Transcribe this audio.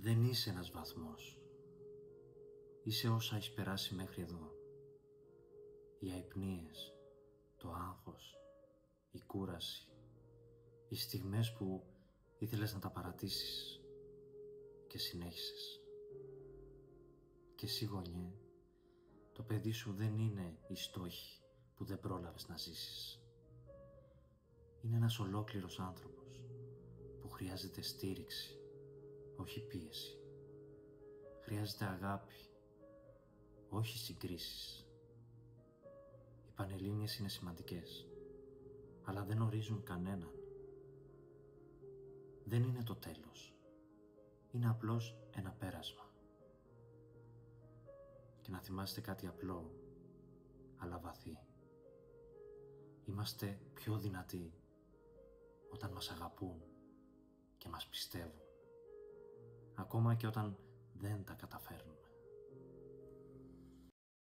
Δεν είσαι ένας βαθμός. Είσαι όσα έχεις περάσει μέχρι εδώ. Οι αϊπνίες, το άγχος, η κούραση, οι στιγμές που ήθελες να τα παρατήσεις και συνέχισες. Και εσύ, γονιέ, το παιδί σου δεν είναι οι στόχοι που δεν πρόλαβες να ζήσεις. Είναι ένας ολόκληρος άνθρωπος που χρειάζεται στήριξη, όχι πίεση. Χρειάζεται αγάπη, όχι συγκρίσεις. Οι πανελλήνιες είναι σημαντικές, αλλά δεν ορίζουν κανέναν. Δεν είναι το τέλος. Είναι απλώς ένα πέρασμα. Και να θυμάστε κάτι απλό, αλλά βαθύ. Είμαστε πιο δυνατοί όταν μας αγαπούν και μας πιστεύουν, ακόμα και όταν δεν τα καταφέρνουμε.